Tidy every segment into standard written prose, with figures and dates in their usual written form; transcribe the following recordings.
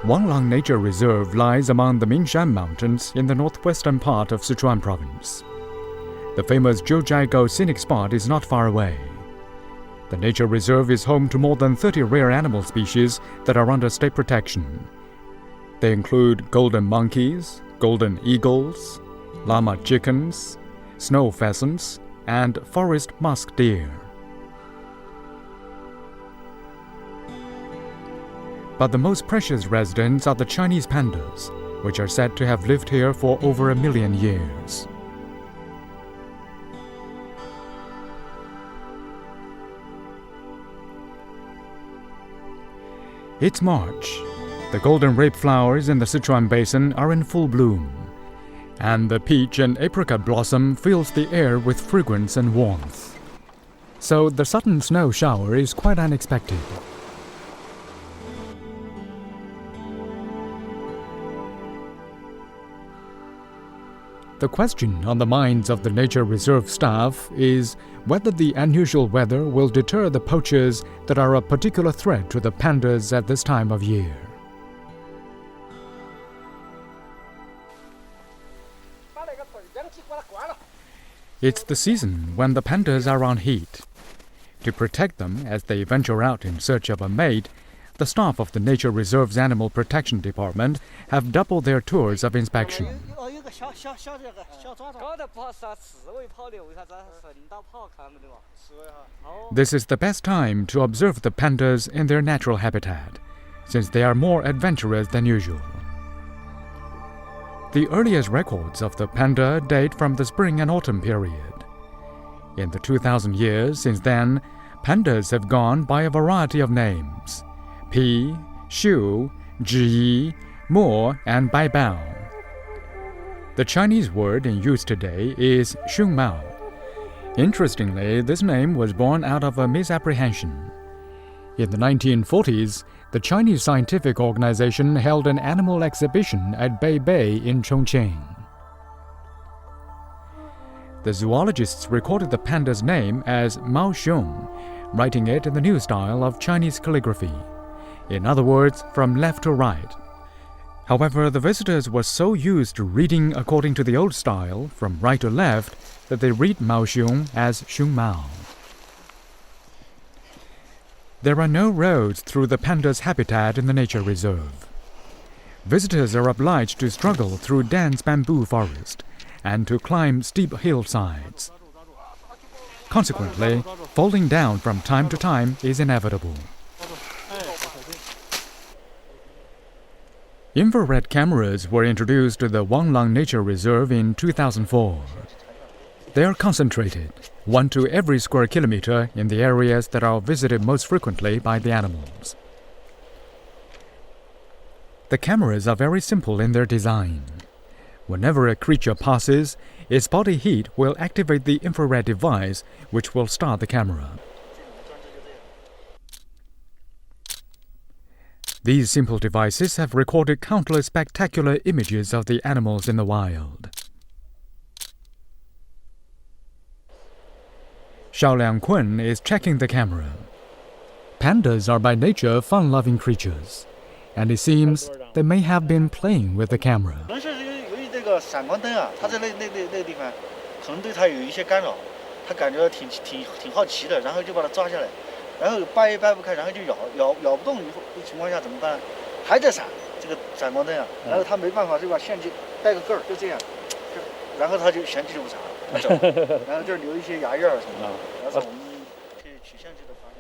Wanlang Nature Reserve lies among the Mingshan Mountains in the northwestern part of Sichuan Province. The famous Zhoujiagou scenic spot is not far away. The nature reserve is home to more than 30 rare animal species that are under state protection. They include golden monkeys, golden eagles, llama chickens, snow pheasants, and forest musk deer. But the most precious residents are the Chinese pandas, which are said to have lived here for over 1 million years. It's March. The golden rape flowers in the Sichuan Basin are in full bloom, and the peach and apricot blossom fills the air with fragrance and warmth. So the sudden snow shower is quite unexpected. The question on the minds of the nature reserve staff is whether the unusual weather will deter the poachers that are a particular threat to the pandas at this time of year. It's the season when the pandas are on heat. To protect them as they venture out in search of a mate, the staff of the Nature Reserve's Animal Protection Department have doubled their tours of inspection. This is the best time to observe the pandas in their natural habitat, since they are more adventurous than usual. The earliest records of the panda date from the spring and autumn period. In the 2,000 years since then, pandas have gone by a variety of names: Pi, Xiu, Zhiyi, Mo, and Baibao. The Chinese word in use today is Xunmao. Interestingly, this name was born out of a misapprehension. In the 1940s, the Chinese scientific organization held an animal exhibition at Beibei in Chongqing. The zoologists recorded the panda's name as Mao Xiong, writing it in the new style of Chinese calligraphy. In other words, from left to right. However, the visitors were so used to reading according to the old style, from right to left, that they read Mao Xiong as Xun Mao. There are no roads through the panda's habitat in the nature reserve. Visitors are obliged to struggle through dense bamboo forest and to climb steep hillsides. Consequently, falling down from time to time is inevitable. Infrared cameras were introduced to the Wanlang Nature Reserve in 2004. They are concentrated, 1 to every square kilometer, in the areas that are visited most frequently by the animals. The cameras are very simple in their design. Whenever a creature passes, its body heat will activate the infrared device, which will start the camera. These simple devices have recorded countless spectacular images of the animals in the wild. Xiao Liangkun is checking the camera. Pandas are by nature fun-loving creatures, and it seems they may have been playing with the camera. 闪光灯啊，它在那个地方，可能对它有一些干扰，它感觉挺好奇的，然后就把它抓下来，然后掰不开，然后就咬不动的情况下怎么办？还在闪这个闪光灯啊，然后它没办法就把线就带个个儿，就这样，然后它就嫌弃就不查，然后这儿留一些牙印儿什么的，然后我们取线就能发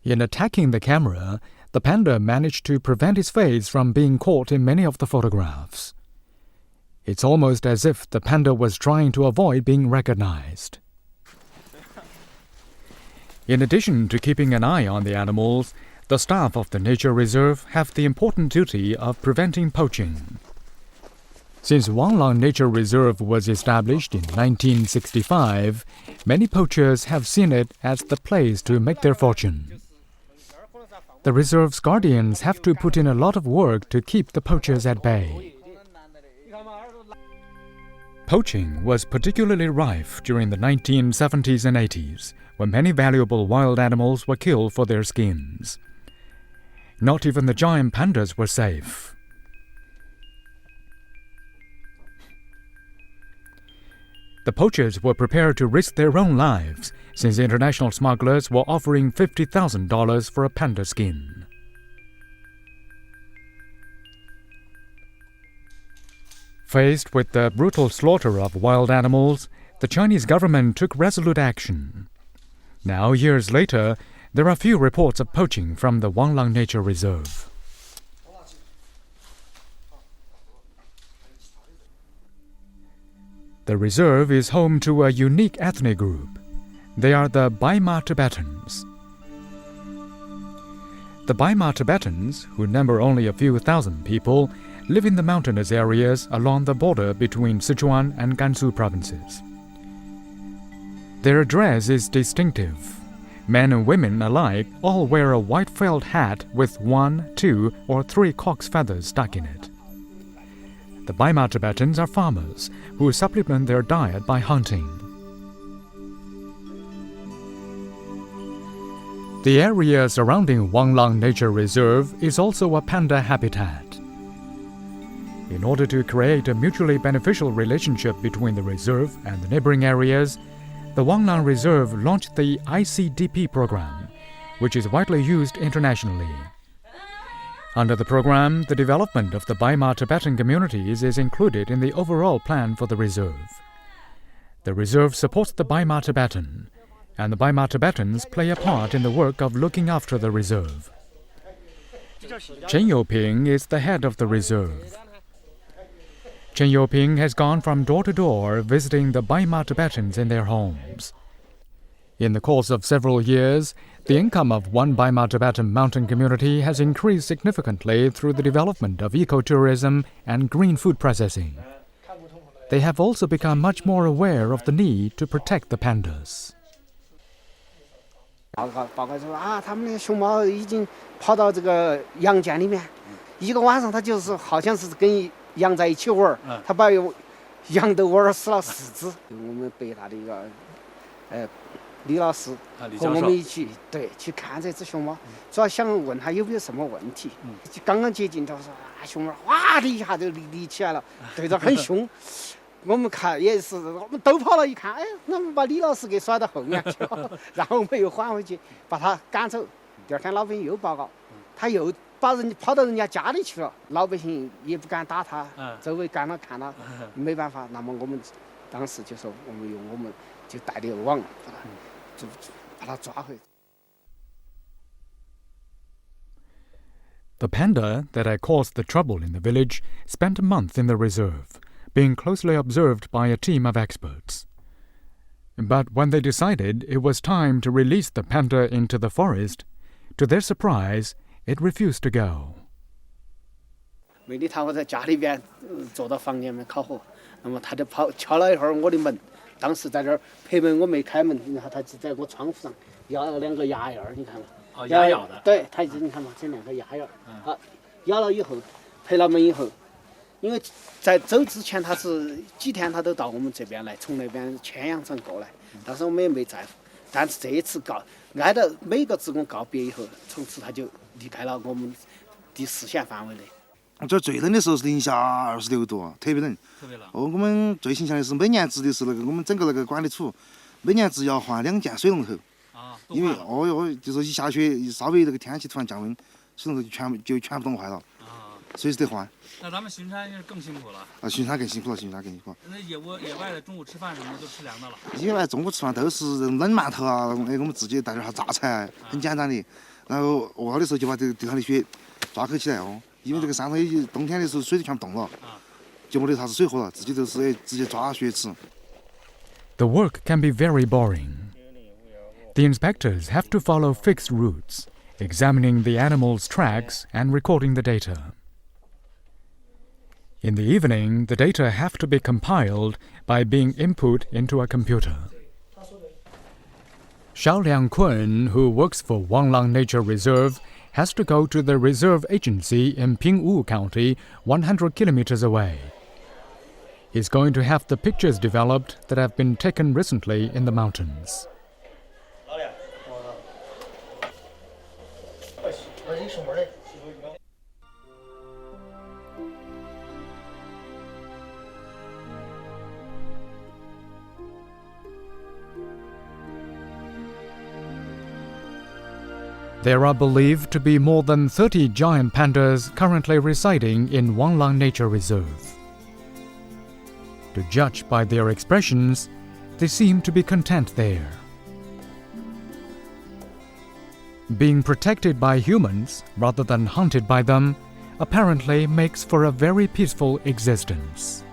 现。In attacking the camera, the panda managed to prevent his face from being caught in many of the photographs. It's almost as if the panda was trying to avoid being recognized. In addition to keeping an eye on the animals, the staff of the nature reserve have the important duty of preventing poaching. Since Wanlang Nature Reserve was established in 1965, many poachers have seen it as the place to make their fortune. The reserve's guardians have to put in a lot of work to keep the poachers at bay. Poaching was particularly rife during the 1970s and 80s, when many valuable wild animals were killed for their skins. Not even the giant pandas were safe. The poachers were prepared to risk their own lives, since international smugglers were offering $50,000 for a panda skin. Faced with the brutal slaughter of wild animals, the Chinese government took resolute action. Now, years later, there are few reports of poaching from the Wanglang Nature Reserve. The reserve is home to a unique ethnic group. They are the Baima Tibetans. The Baima Tibetans, who number only a few thousand people, live in the mountainous areas along the border between Sichuan and Gansu provinces. Their dress is distinctive. Men and women alike all wear a white felt hat with 1, 2, or 3 cock's feathers stuck in it. The Baima Tibetans are farmers who supplement their diet by hunting. The area surrounding Wanglang Nature Reserve is also a panda habitat. In order to create a mutually beneficial relationship between the reserve and the neighboring areas, the Wanglang Reserve launched the ICDP program, which is widely used internationally. Under the program, the development of the Baima Tibetan communities is included in the overall plan for the reserve. The reserve supports the Baima Tibetan, and the Baima Tibetans play a part in the work of looking after the reserve. Chen Youping is the head of the reserve. Chen Youping has gone from door to door visiting the Baima Tibetans in their homes. In the course of several years, the income of one Baima Tibetan mountain community has increased significantly through the development of ecotourism and green food processing. They have also become much more aware of the need to protect the pandas. 报告说啊，他们的熊猫已经跑到这个羊圈里面，一个晚上它就是好像是跟羊在一起玩，它把羊都玩死了4只。我们北大的一个李老师和我们一起去看这只熊猫，主要想问他有没有什么问题。刚刚接近，他说啊，熊猫哗的一下就立起来了，对着很凶。我们看也是，我们都跑了一看，哎，那么把李老师给甩到后面去了，然后我们又返回去把他赶走。第二天老百姓又报告，他又把人跑到人家家里去了，老百姓也不敢打他，周围赶了看了，没办法，那么我们当时就说我们就带点网把他抓回。 The panda that had caused the trouble in the village spent a month in the reserve, being closely observed by a team of experts. But when they decided it was time to release the panda into the forest, to their surprise, it refused to go. 没理他，我在家里边坐到房间里面烤火，那么他就敲了一会儿我的门，当时在这儿拍门，我没开门，然后他就在我窗户上咬了2个牙眼儿，你看嘛。 哦，牙咬的。对，他你看嘛，这2个牙眼儿，好，咬了以后，拍了门以后，因为在走之前他是几天他都到我们这边来，从那边千阳城过来，但是我们也没在乎。但是这一次挨到每个职工告别以后，从此他就离开了我们的视线范围内。这最冷的时候是零下26度，特别冷。特别冷。我们最形象的是每年值的是我们整个管理处，每年值要换2件水龙头。 因为就是一下雪，稍微这个天气突然降温，水龙头就全部冻坏了，随时得换。那咱们巡山是更辛苦了。啊，巡山更辛苦了，巡山更辛苦。那野外的中午吃饭什么都吃凉的了。野外中午吃饭都是冷馒头啊，我们自己带点榨菜，很简单的。然后饿的时候就把这个地上的雪抓口起来哦，因为这个山上冬天的时候水都全部冻了，就没得啥子水喝了，自己都是直接抓雪吃。 The work can be very boring. The inspectors have to follow fixed routes, examining the animals' tracks and recording the data. In the evening, the data have to be compiled by being input into a computer. Xiao Liangkun, who works for Wanglang Nature Reserve, has to go to the reserve agency in Pingwu County, 100 kilometers away. He's going to have the pictures developed that have been taken recently in the mountains. 出门嘞。There are believed to be more than 30 giant pandas currently residing in Wanglang Nature Reserve. To judge by their expressions, they seem to be content there. Being protected by humans rather than hunted by them apparently makes for a very peaceful existence.